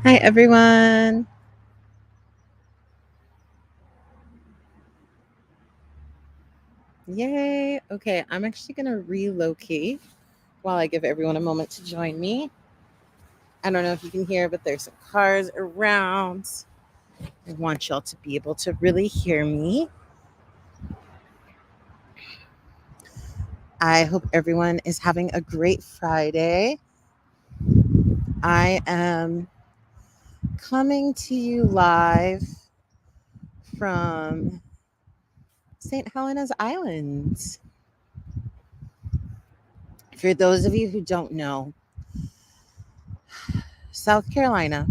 Hi, everyone. Yay. Okay, I'm actually going to relocate while I give everyone a moment to join me. I don't know if you can hear, but there's some cars around. I want y'all to be able to really hear me. I hope everyone is having a great Friday. I am coming to you live from St. Helena's Island. For those of you who don't know, South Carolina,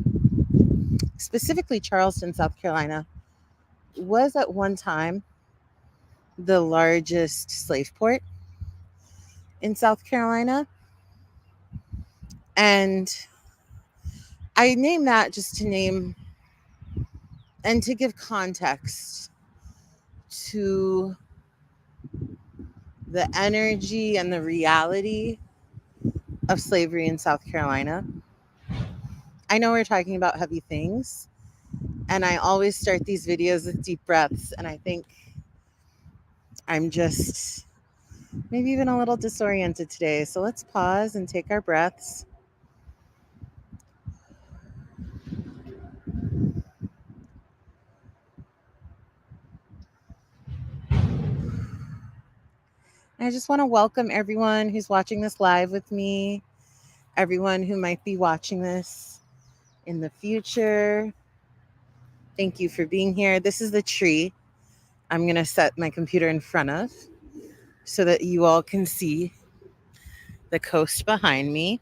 specifically Charleston, South Carolina, was at one time the largest slave port in South Carolina. And I name that just to name and to give context to the energy and the reality of slavery in South Carolina. I know we're talking about heavy things, and I always start these videos with deep breaths, and I think I'm just maybe even a little disoriented today. So let's pause and take our breaths. I just want to welcome everyone who's watching this live with me, everyone who might be watching this in the future. Thank you for being here. This is the tree I'm going to set my computer in front of so that you all can see the coast behind me.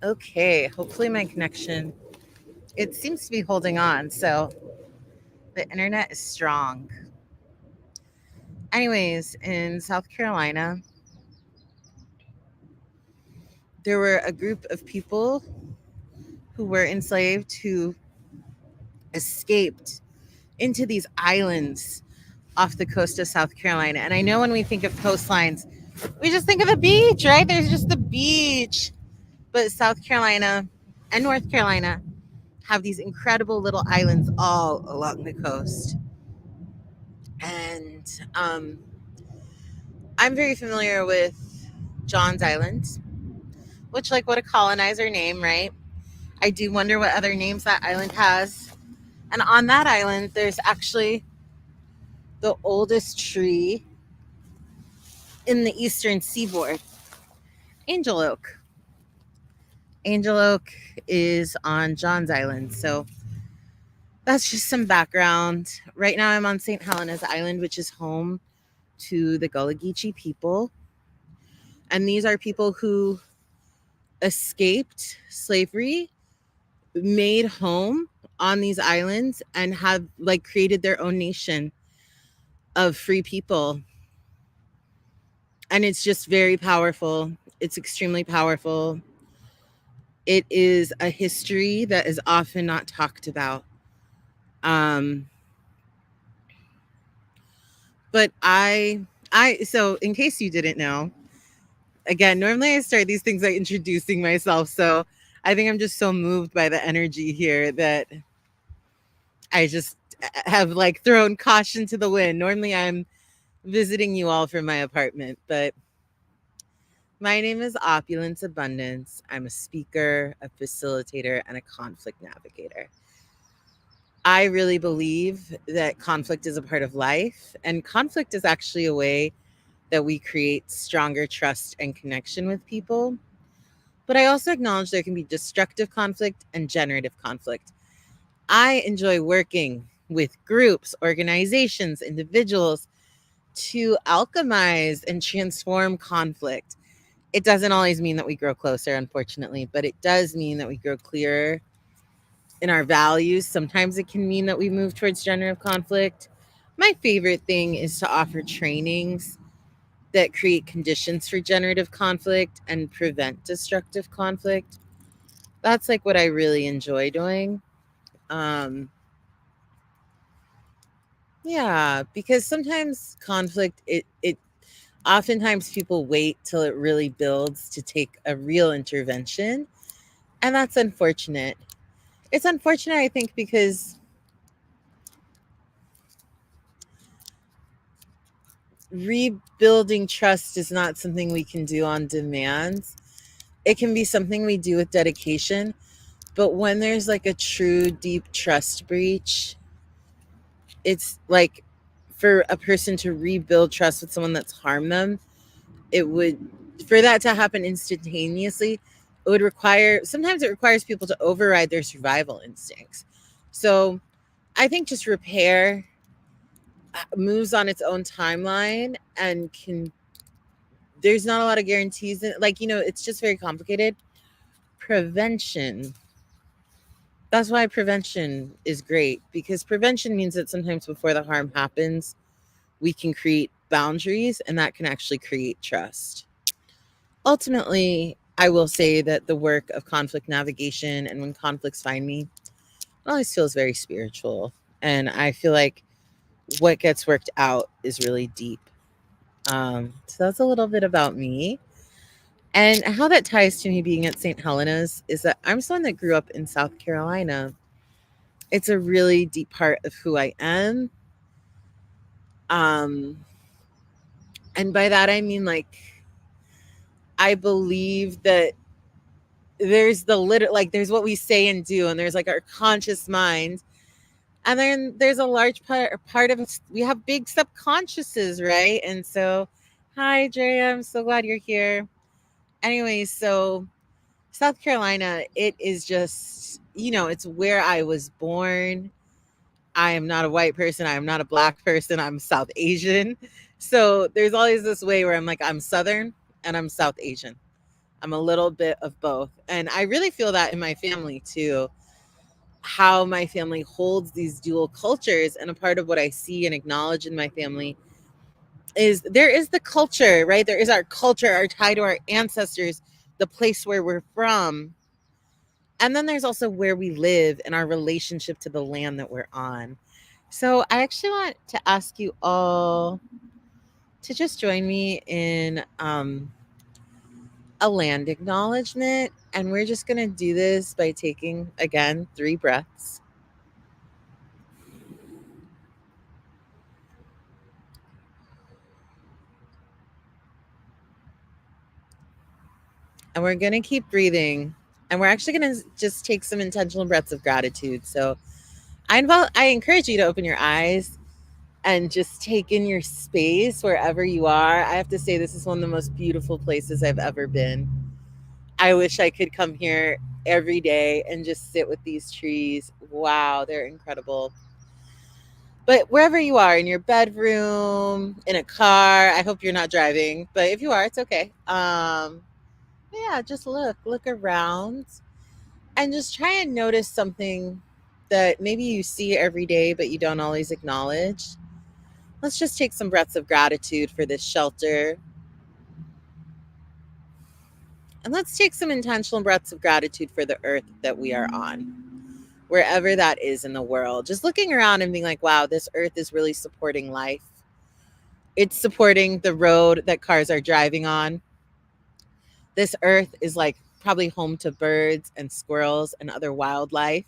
Okay, hopefully my connection it seems to be holding on. So the internet is strong. Anyways, in South Carolina, there were a group of people who were enslaved who escaped into these islands off the coast of South Carolina. And I know when we think of coastlines, we just think of the beach, right? There's just the beach. But South Carolina and North Carolina have these incredible little islands all along the coast. And I'm very familiar with John's Island, which, like, what a colonizer name, right? I do wonder what other names that island has. And on that island, there's actually the oldest tree in the eastern seaboard, Angel Oak. Angel Oak is on John's Island. So that's just some background. Right now, I'm on St. Helena's Island, which is home to the Gullah Geechee people. And these are people who escaped slavery, made home on these islands, and have like created their own nation of free people. And it's just very powerful. It's extremely powerful. It is a history that is often not talked about. Um, but so in case you didn't know, again, normally I start these things by introducing myself. So I think I'm just so moved by the energy here that I just have like thrown caution to the wind. Normally I'm visiting you all from my apartment, but my name is Opulence Abundance. I'm a speaker, a facilitator, and a conflict navigator. I really believe that conflict is a part of life, and conflict is actually a way that we create stronger trust and connection with people. But I also acknowledge there can be destructive conflict and generative conflict. I enjoy working with groups, organizations, individuals to alchemize and transform conflict. It doesn't always mean that we grow closer, unfortunately, but it does mean that we grow clearer in our values. Sometimes it can mean that we move towards generative conflict. My favorite thing is to offer trainings that create conditions for generative conflict and prevent destructive conflict. That's like what I really enjoy doing. Um, yeah, because sometimes conflict, it oftentimes people wait till it really builds to take a real intervention. And that's unfortunate. It's unfortunate, I think, because rebuilding trust is not something we can do on demand. It can be something we do with dedication, but when there's like a true deep trust breach, it's like for a person to rebuild trust with someone that's harmed them, it would, for that to happen instantaneously, it would require, sometimes it requires people to override their survival instincts. So I think just repair moves on its own timeline and can, there's not a lot of guarantees in, like, it's just very complicated. Prevention, that's why prevention is great, because prevention means that sometimes before the harm happens, we can create boundaries, and that can actually create trust. Ultimately, I will say that the work of conflict navigation and when conflicts find me, it always feels very spiritual. And I feel like what gets worked out is really deep. So that's a little bit about me. And how that ties to me being at St. Helena's is that I'm someone that grew up in South Carolina. It's a really deep part of who I am. Um, and by that, I mean, like, I believe that there's the like, there's what we say and do, and there's like our conscious mind. And then there's a large part of us, we have big subconsciouses, right? And so, hi, Drea, I'm so glad you're here. Anyway, so South Carolina, it is just, it's where I was born. I am not a white person. I am not a black person. I'm South Asian. So there's always this way where I'm like, I'm Southern and I'm South Asian. I'm a little bit of both. And I really feel that in my family too, how my family holds these dual cultures. And a part of what I see and acknowledge in my family is there is the culture, right? There is our culture, our tie to our ancestors, the place where we're from. And then there's also where we live and our relationship to the land that we're on. So I actually want to ask you all to just join me in a land acknowledgement. And we're just going to do this by taking, again, 3 breaths. And we're going to keep breathing. And we're actually going to just take some intentional breaths of gratitude. So I encourage you to open your eyes and just take in your space wherever you are. I have to say, this is one of the most beautiful places I've ever been. I wish I could come here every day and just sit with these trees. Wow, they're incredible. But wherever you are, in your bedroom, in a car, I hope you're not driving, but if you are, it's okay. Yeah, just look around and just try and notice something that maybe you see every day, but you don't always acknowledge. Let's just take some breaths of gratitude for this shelter. And let's take some intentional breaths of gratitude for the earth that we are on, wherever that is in the world. Just looking around and being like, wow, this earth is really supporting life. It's supporting the road that cars are driving on. This earth is like probably home to birds and squirrels and other wildlife.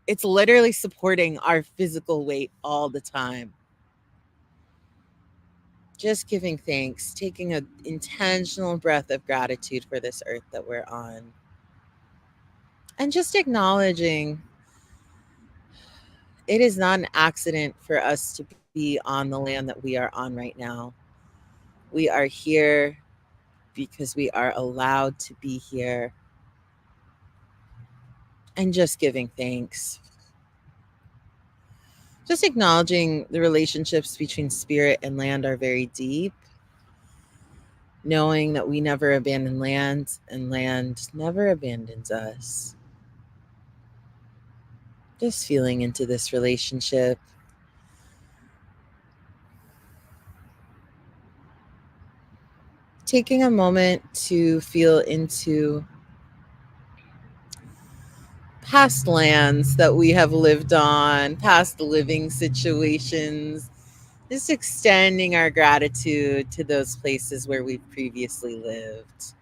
It's literally supporting our physical weight all the time. Just giving thanks, taking an intentional breath of gratitude for this earth that we're on. And just acknowledging it is not an accident for us to be on the land that we are on right now. We are here because we are allowed to be here, and just giving thanks. Just acknowledging the relationships between spirit and land are very deep, knowing that we never abandon land and land never abandons us. Just feeling into this relationship. Taking a moment to feel into past lands that we have lived on, past living situations, just extending our gratitude to those places where we've previously lived.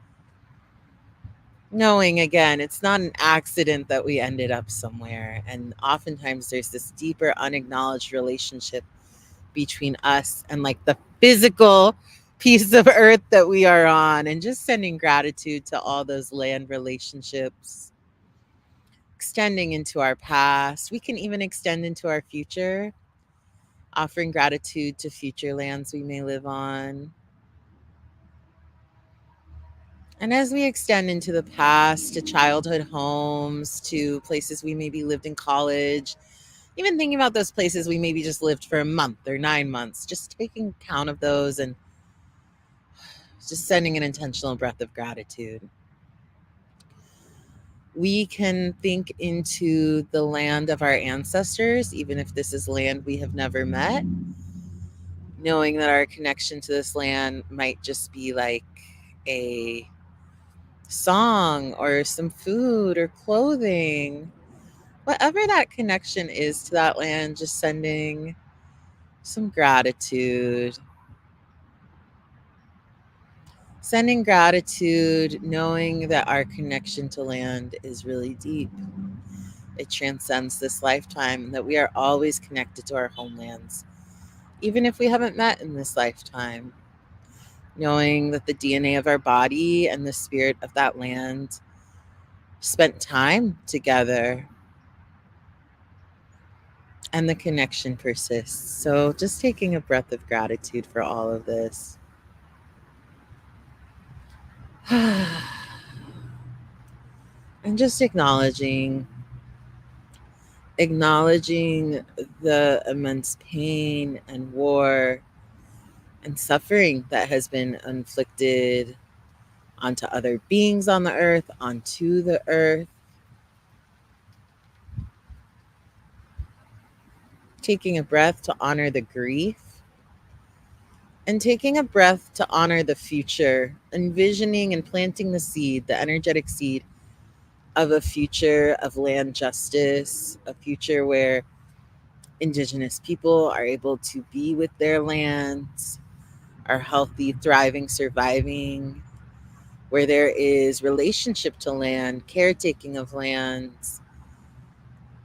Knowing again, it's not an accident that we ended up somewhere. And oftentimes there's this deeper, unacknowledged relationship between us and like the physical piece of earth that we are on, and just sending gratitude to all those land relationships, extending into our past. We can even extend into our future, offering gratitude to future lands we may live on. And as we extend into the past, to childhood homes, to places we maybe lived in college, even thinking about those places we maybe just lived for a month or 9 months, just taking count of those and just sending an intentional breath of gratitude. We can think into the land of our ancestors, even if this is land we have never met, knowing that our connection to this land might just be like a song or some food or clothing. Whatever that connection is to that land, just sending some gratitude. Sending gratitude, knowing that our connection to land is really deep. It transcends this lifetime, and that we are always connected to our homelands, even if we haven't met in this lifetime. Knowing that the DNA of our body and the spirit of that land spent time together, and the connection persists. So, just taking a breath of gratitude for all of this. And just acknowledging the immense pain and war and suffering that has been inflicted onto other beings on the earth, onto the earth. Taking a breath to honor the grief, and taking a breath to honor the future, envisioning and planting the seed, the energetic seed of a future of land justice, a future where Indigenous people are able to be with their lands, are healthy, thriving, surviving, where there is relationship to land, caretaking of lands,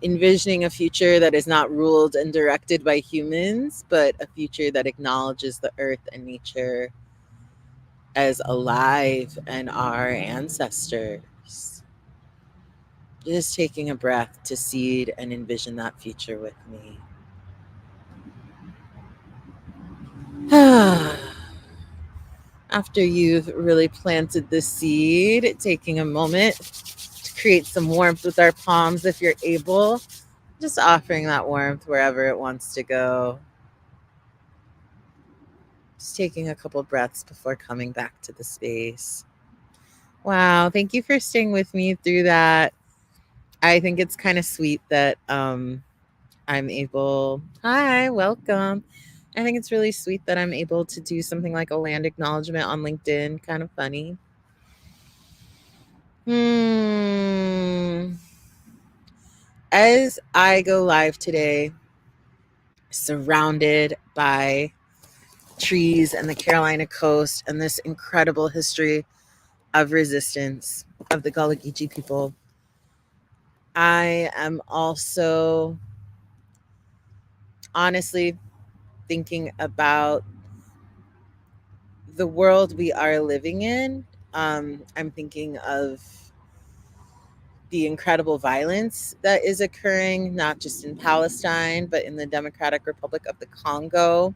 envisioning a future that is not ruled and directed by humans, but a future that acknowledges the earth and nature as alive and our ancestors. Just taking a breath to seed and envision that future with me. After you've really planted the seed, taking a moment to create some warmth with our palms if you're able, just offering that warmth wherever it wants to go. Just taking a couple breaths before coming back to the space. Wow, thank you for staying with me through that. I think it's kind of sweet that I'm able. Hi, welcome. I think it's really sweet that I'm able to do something like a land acknowledgement on LinkedIn. Kind of funny. Hmm. As I go live today, surrounded by trees and the Carolina coast and this incredible history of resistance of the Gullah Geechee people, I am also honestly thinking about the world we are living in. I'm thinking of the incredible violence that is occurring, not just in Palestine, but in the Democratic Republic of the Congo,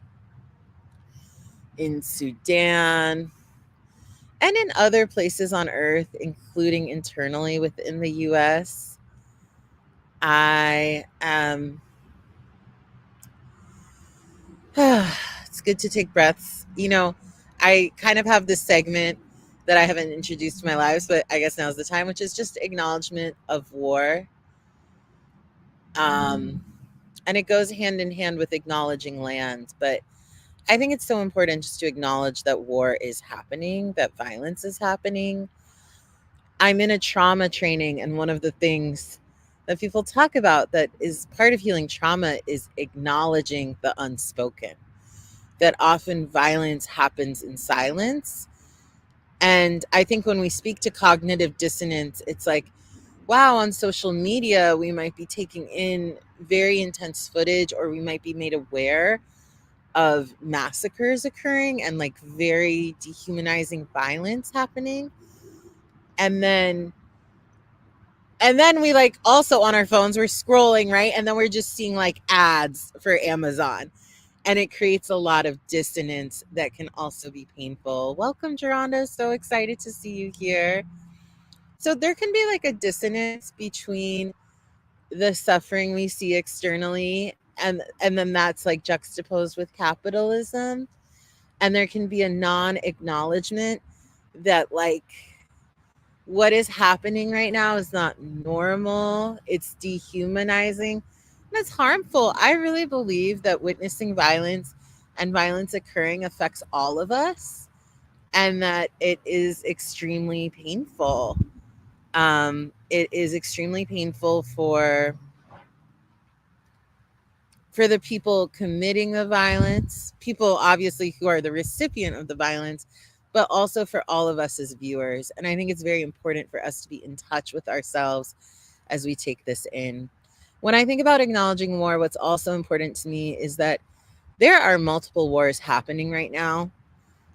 in Sudan, and in other places on earth, including internally within the US. I am, it's good to take breaths. I kind of have this segment that I haven't introduced to my lives, but I guess now's the time, which is just acknowledgement of war. Um, and it goes hand in hand with acknowledging land. But I think it's so important just to acknowledge that war is happening, that violence is happening. I'm in a trauma training, and one of the things that people talk about that is part of healing trauma is acknowledging the unspoken. That often violence happens in silence, And I think when we speak to cognitive dissonance, it's like, wow, on social media, we might be taking in very intense footage, or we might be made aware of massacres occurring and like very dehumanizing violence happening. And then we like also on our phones we're scrolling, right? And then we're just seeing like ads for Amazon, and it creates a lot of dissonance that can also be painful. Welcome, Geronda. So excited to see you here. So there can be like a dissonance between the suffering we see externally, and then that's like juxtaposed with capitalism, and there can be a non-acknowledgement that like what is happening right now is not normal. It's dehumanizing and it's harmful. I really believe that witnessing violence and violence occurring affects all of us, and that it is extremely painful. It is extremely painful for the people committing the violence, people obviously who are the recipient of the violence, but also for all of us as viewers. And I think it's very important for us to be in touch with ourselves as we take this in. When I think about acknowledging war, what's also important to me is that there are multiple wars happening right now,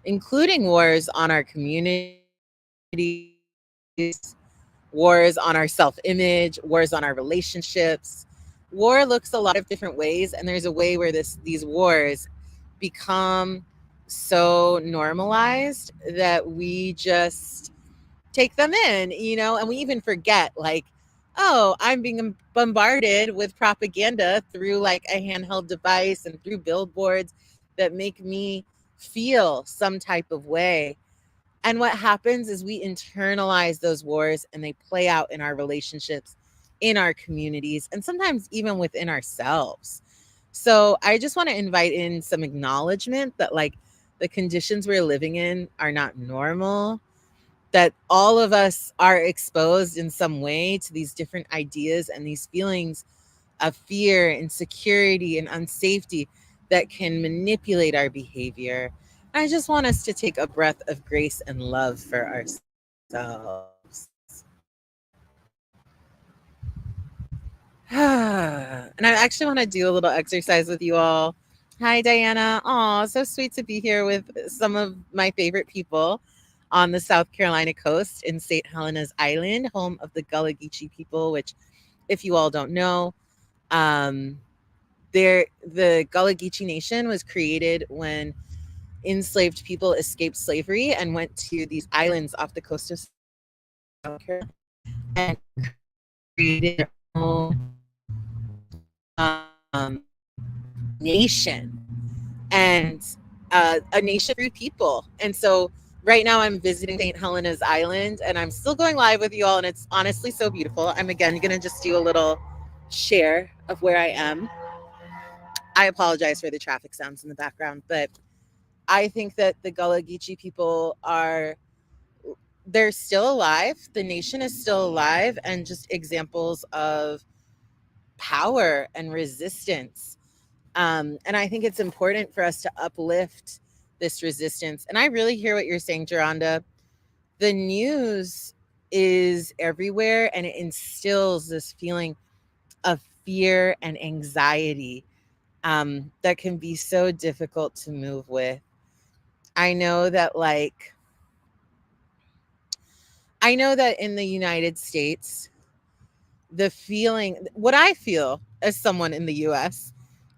including wars on our communities, wars on our self image, wars on our relationships. War looks a lot of different ways, and there's a way where these wars become so normalized that we just take them in, and we even forget, like, oh, I'm being bombarded with propaganda through like a handheld device and through billboards that make me feel some type of way. And what happens is we internalize those wars and they play out in our relationships, in our communities, and sometimes even within ourselves. So I just want to invite in some acknowledgement that, like, the conditions we're living in are not normal, that all of us are exposed in some way to these different ideas and these feelings of fear, insecurity, and unsafety that can manipulate our behavior. I just want us to take a breath of grace and love for ourselves. And I actually want to do a little exercise with you all. Hi, Diana. Aw, so sweet to be here with some of my favorite people on the South Carolina coast in St. Helena's Island, home of the Gullah Geechee people, which, if you all don't know, um, the Gullah Geechee Nation was created when enslaved people escaped slavery and went to these islands off the coast of South Carolina and created their own um, nation, and a nation through people. And so right now I'm visiting St. Helena's Island, and I'm still going live with you all, and it's honestly so beautiful. I'm again going to just do a little share of where I am. I apologize for the traffic sounds in the background, but I think that the Gullah Geechee people they're still alive. The nation is still alive, and just examples of power and resistance. And I think it's important for us to uplift this resistance. And I really hear what you're saying, Geronda. The news is everywhere, and it instills this feeling of fear and anxiety that can be so difficult to move with. I know that, like, I know that in the United States, what I feel as someone in the US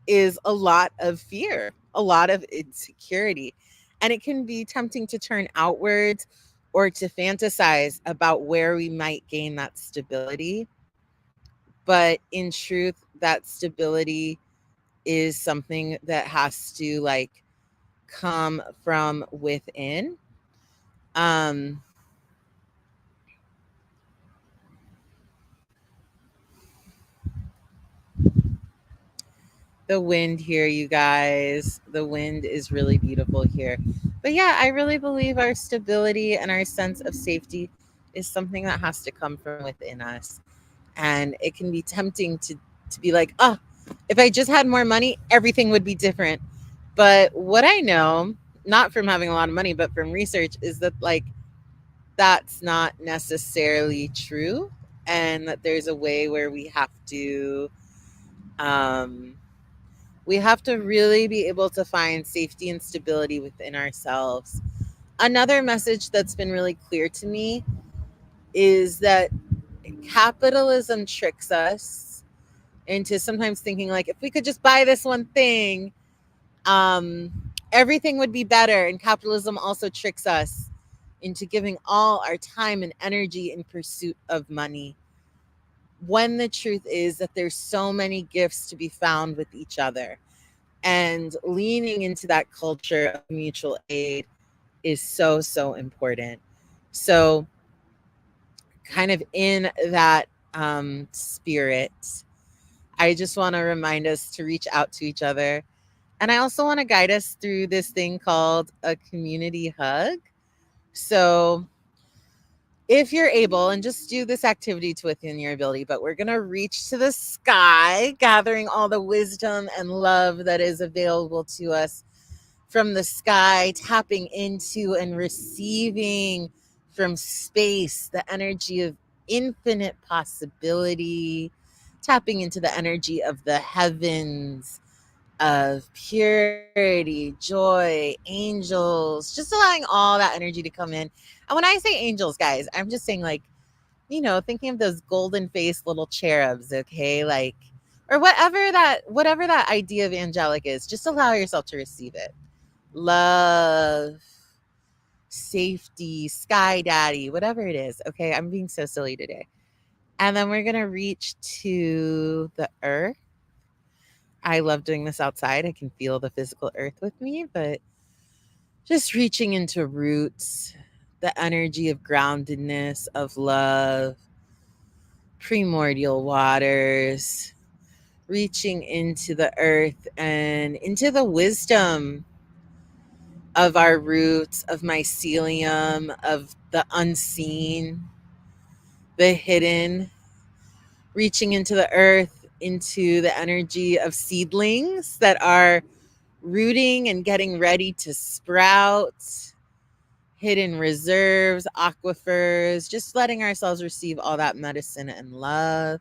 is a lot of fear, a lot of insecurity. And it can be tempting to turn outwards or to fantasize about where we might gain that stability. But in truth, that stability is something that has to like come from within. Um, the wind here, you guys. The wind is really beautiful here. But yeah, I really believe our stability and our sense of safety is something that has to come from within us. And it can be tempting to be like, oh, if I just had more money, everything would be different. But what I know, not from having a lot of money, but from research, is that like that's not necessarily true, and that there's a way where um, we have to really be able to find safety and stability within ourselves. Another message that's been really clear to me is that capitalism tricks us into sometimes thinking like if we could just buy this one thing, um, everything would be better. And capitalism also tricks us into giving all our time and energy in pursuit of money, when the truth is that there's so many gifts to be found with each other. And leaning into that culture of mutual aid is so, so important. So, kind of in that spirit, I just want to remind us to reach out to each other. And I also want to guide us through this thing called a community hug. So, if you're able, and just do this activity to within your ability, but we're going to reach to the sky, gathering all the wisdom and love that is available to us from the sky, tapping into and receiving from space the energy of infinite possibility, tapping into the energy of the heavens, of purity, joy, angels, just allowing all that energy to come in. And when I say angels, guys, I'm just saying, like, thinking of those golden faced little cherubs, okay? Like, or whatever that idea of angelic is, just allow yourself to receive it. Love, safety, sky daddy, whatever it is. Okay, I'm being so silly today. And then we're going to reach to the earth. I love doing this outside. I can feel the physical earth with me, but just reaching into roots, the energy of groundedness, of love, primordial waters, reaching into the earth and into the wisdom of our roots, of mycelium, of the unseen, the hidden, reaching into the earth, into the energy of seedlings that are rooting and getting ready to sprout, hidden reserves, aquifers, just letting ourselves receive all that medicine and love.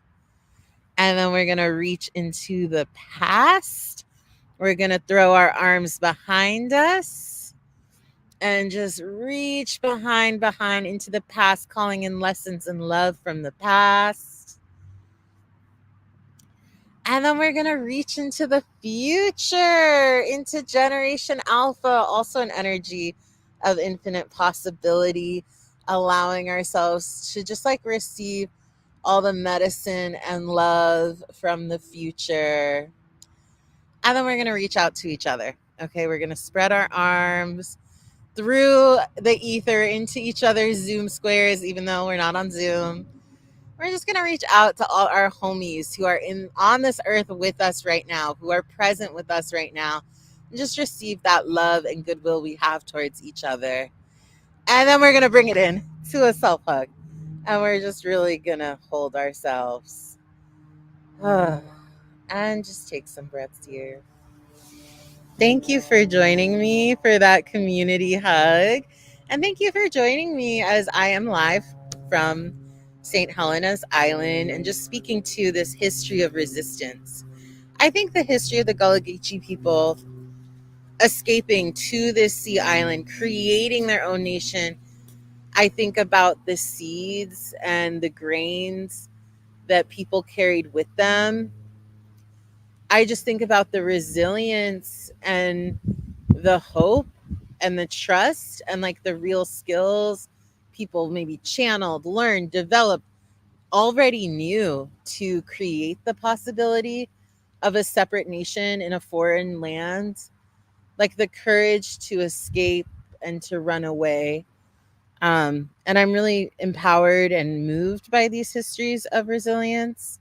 And then we're going to reach into the past. We're going to throw our arms behind us and just reach behind into the past, calling in lessons and love from the past. And then we're going to reach into the future, into Generation Alpha, also an energy of infinite possibility, allowing ourselves to just like receive all the medicine and love from the future. And then we're going to reach out to each other. Okay, we're going to spread our arms through the ether into each other's Zoom squares, even though we're not on Zoom. We're just going to reach out to all our homies who are on this earth with us right now, who are present with us right now, and just receive that love and goodwill we have towards each other. And then we're going to bring it in to a self hug. And we're just really going to hold ourselves. And just take some breaths here. Thank you for joining me for that community hug. And thank you for joining me as I am live from St. Helena's Island and just speaking to this history of resistance. I think the history of the Gullah Geechee people escaping to this sea island, creating their own nation, I think about the seeds and the grains that people carried with them. I just think about the resilience and the hope and the trust and like the real skills people maybe channeled, learned, developed, already knew to create the possibility of a separate nation in a foreign land, like the courage to escape and to run away. And I'm really empowered and moved by these histories of resilience.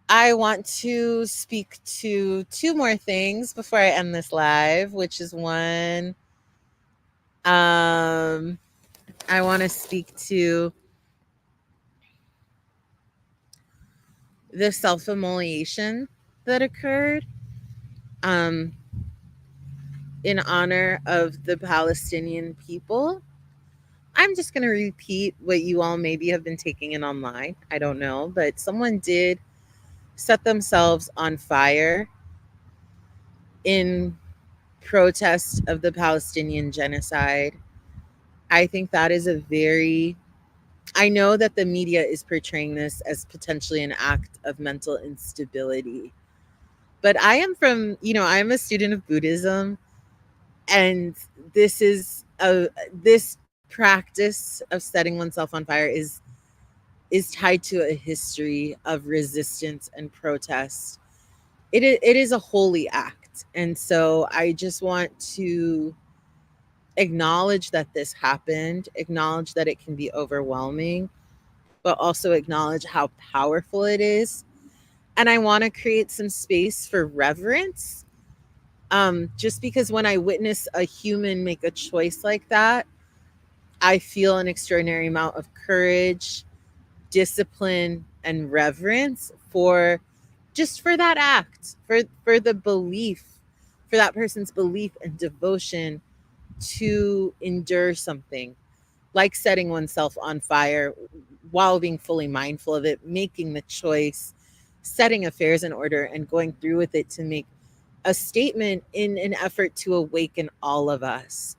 I want to speak to two more things before I end this live, which is one, I want to speak to the self immolation that occurred um, in honor of the Palestinian people. I'm just going to repeat what you all maybe have been taking in online. I don't know, but someone did set themselves on fire in protest of the Palestinian genocide. I think that is a very, I know that the media is portraying this as potentially an act of mental instability. But I am from, I am a student of Buddhism, and this is a this practice of setting oneself on fire is tied to a history of resistance and protest. It is a holy act. And so I just want to acknowledge that this happened, acknowledge that it can be overwhelming, but also acknowledge how powerful it is. And I want to create some space for reverence. Just because when I witness a human make a choice like that, I feel an extraordinary amount of courage, discipline, and reverence for just for that act, for the belief, for that person's belief and devotion to endure something like setting oneself on fire while being fully mindful of it, making the choice, setting affairs in order, and going through with it to make a statement in an effort to awaken all of us.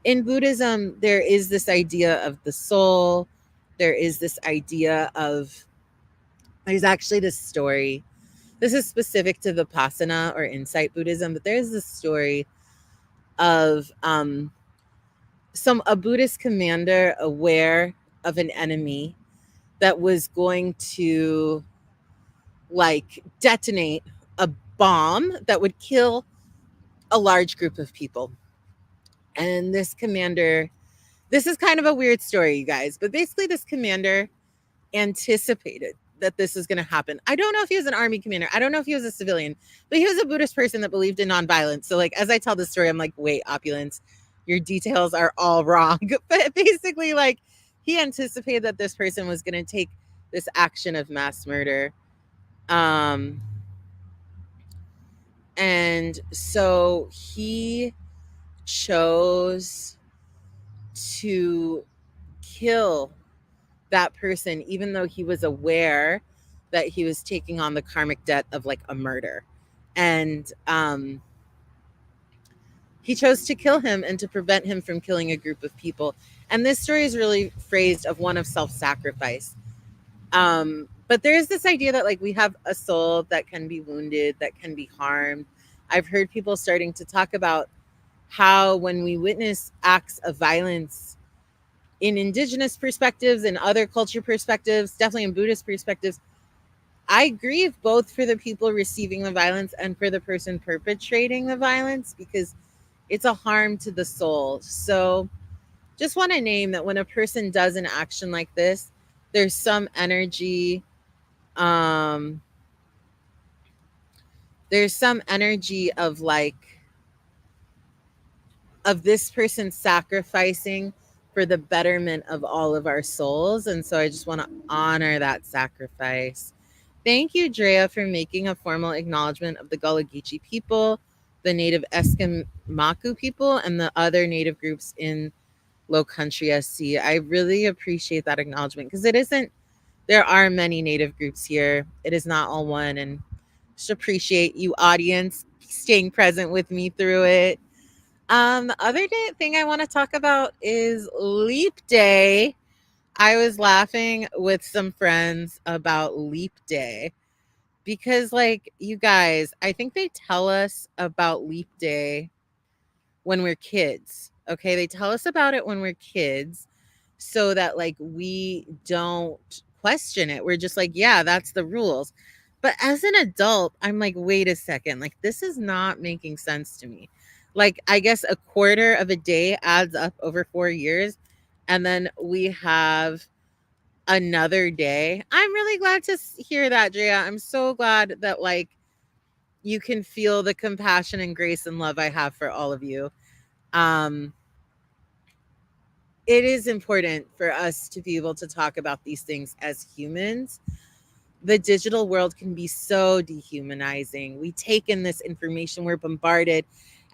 In Buddhism, there is this idea of the soul. There is this idea of, there's actually this story. This is specific to Vipassana or insight Buddhism, but there's this story of a Buddhist commander aware of an enemy that was going to like detonate a bomb that would kill a large group of people. And this commander, this is kind of a weird story, you guys, but basically, this commander anticipated that this was going to happen. I don't know if he was an army commander. I don't know if he was a civilian, but he was a Buddhist person that believed in nonviolence. So, like, as I tell this story, I'm like, wait, opulence, your details are all wrong. But basically, like, he anticipated that this person was going to take this action of mass murder. Um, and so he chose to kill that person, even though he was aware that he was taking on the karmic debt of like a murder. And he chose to kill him and to prevent him from killing a group of people. And this story is really phrased of one of self-sacrifice. But there is this idea that like we have a soul that can be wounded, that can be harmed. I've heard people starting to talk about how when we witness acts of violence in indigenous perspectives and other culture perspectives, definitely in Buddhist perspectives, I grieve both for the people receiving the violence and for the person perpetrating the violence because it's a harm to the soul. So just want to name that when a person does an action like this, there's some energy, um, there's some energy of like, of this person sacrificing for the betterment of all of our souls. And so I just want to honor that sacrifice. Thank you, Drea, for making a formal acknowledgement of the Gullah Geechee people, the native Esquimalt people, and the other native groups in Low Country SC. I really appreciate that acknowledgement because it isn't, there are many native groups here. It is not all one. And just appreciate you, audience, staying present with me through it. The other thing I want to talk about is Leap Day. I was laughing with some friends about Leap Day because, like, you guys, I think they tell us about Leap Day when we're kids. Okay. They tell us about it when we're kids so that, like, we don't question it. We're just like, yeah, that's the rules. But as an adult, I'm like, wait a second. Like, this is not making sense to me. Like, I guess a quarter of a day adds up over 4 years. And then we have another day. I'm really glad to hear that, Drea. I'm so glad that, like, you can feel the compassion and grace and love I have for all of you. Um, it is important for us to be able to talk about these things as humans. The digital world can be so dehumanizing. We take in this information, we're bombarded,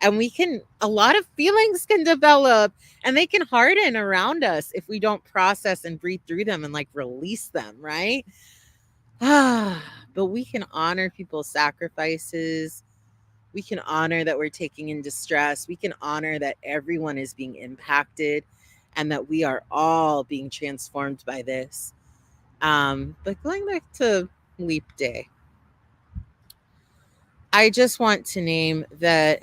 And we can, a lot of feelings can develop and they can harden around us if we don't process and breathe through them and like release them, right? But we can honor people's sacrifices. We can honor that we're taking in distress. We can honor that everyone is being impacted and that we are all being transformed by this. But going back to Leap Day, I just want to name that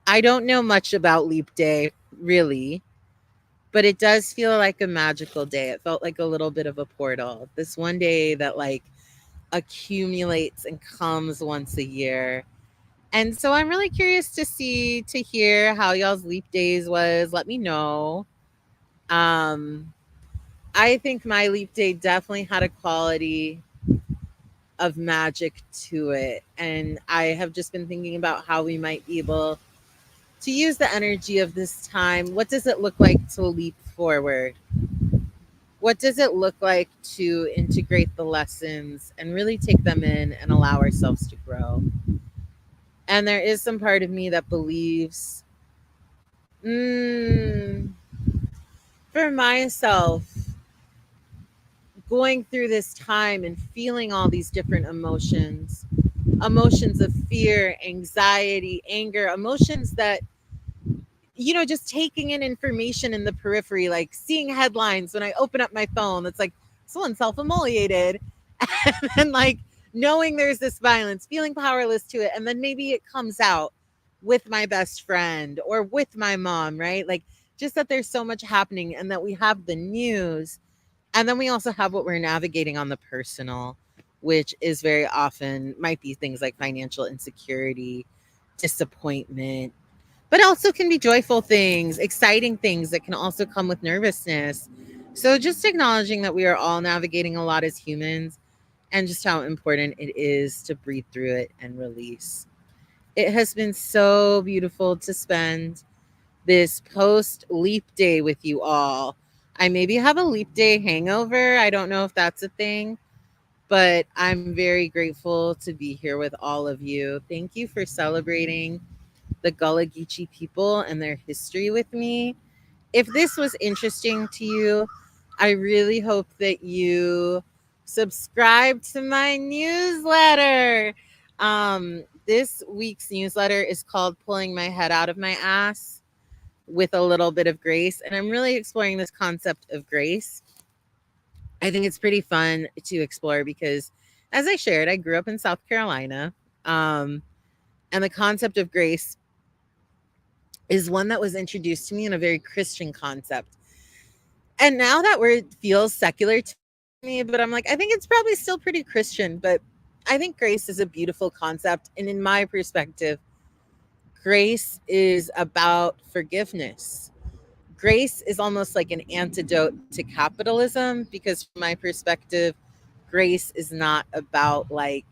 I don't know much about Leap Day, really, but it does feel like a magical day. It felt like a little bit of a portal. This one day that like accumulates and comes once a year. And so I'm really curious to hear how y'all's leap days was. Let me know. Um I think my leap day definitely had a quality of magic to it. And I have just been thinking about how we might be able to use the energy of this time. What does it look like to leap forward? What does it look like to integrate the lessons and really take them in and allow ourselves to grow? And there is some part of me that believes, mm, for myself, going through this time and feeling all these different emotions of fear, anxiety, anger, emotions that, just taking in information in the periphery, like seeing headlines when I open up my phone that's like, someone self immolated, and like knowing there's this violence, feeling powerless to it. And then maybe it comes out with my best friend or with my mom, right? Like, just that there's so much happening and that we have the news. And then we also have what we're navigating on the personal, which is very often might be things like financial insecurity, disappointment, but also can be joyful things, exciting things that can also come with nervousness. So just acknowledging that we are all navigating a lot as humans and just how important it is to breathe through it and release. It has been so beautiful to spend this post leap day with you all. I maybe have a leap day hangover. I don't know if that's a thing, but I'm very grateful to be here with all of you. Thank you for celebrating the Gullah Geechee people and their history with me. If this was interesting to you, I really hope that you subscribe to my newsletter. This week's newsletter is called Pulling My Head Out of My Ass with a Little Bit of Grace. And I'm really exploring this concept of grace. I think it's pretty fun to explore because, as I shared, I grew up in South Carolina. Um, and the concept of grace is one that was introduced to me in a very Christian concept. And now that word feels secular to me, but I'm like, I think it's probably still pretty Christian. But I think grace is a beautiful concept. And in my perspective, grace is about forgiveness. Grace is almost like an antidote to capitalism because, from my perspective, grace is not about like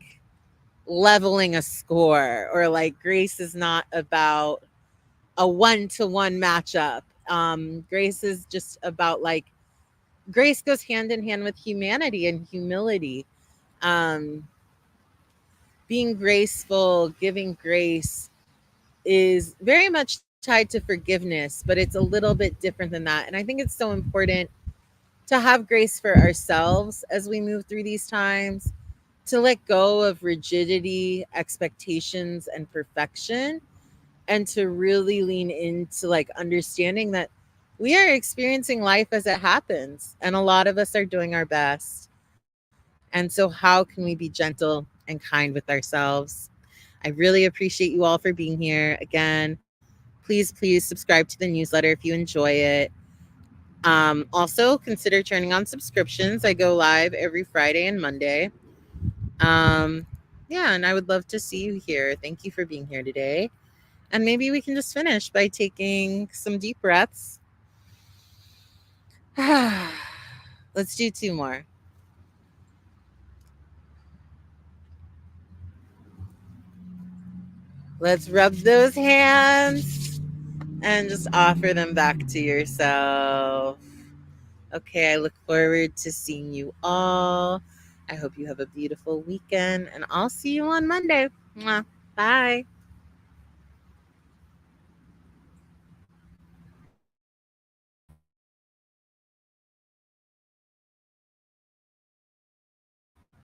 leveling a score, or like grace is not about a one-to-one matchup. Grace is just about like, grace goes hand in hand with humanity and humility. Um, Being graceful, giving grace is very much tied to forgiveness, but it's a little bit different than that. And I think it's so important to have grace for ourselves as we move through these times, to let go of rigidity, expectations, and perfection, and to really lean into like understanding that we are experiencing life as it happens and a lot of us are doing our best. And so how can we be gentle and kind with ourselves? I really appreciate you all for being here again. Please subscribe to the newsletter if you enjoy it. Also consider turning on subscriptions. I go live every Friday and Monday. um yeah, and I would love to see you here. Thank you for being here today. And maybe we can just finish by taking some deep breaths. Let's do two more. Let's rub those hands and just offer them back to yourself. Okay, I look forward to seeing you all. I hope you have a beautiful weekend, and I'll see you on Monday. Mwah. Bye.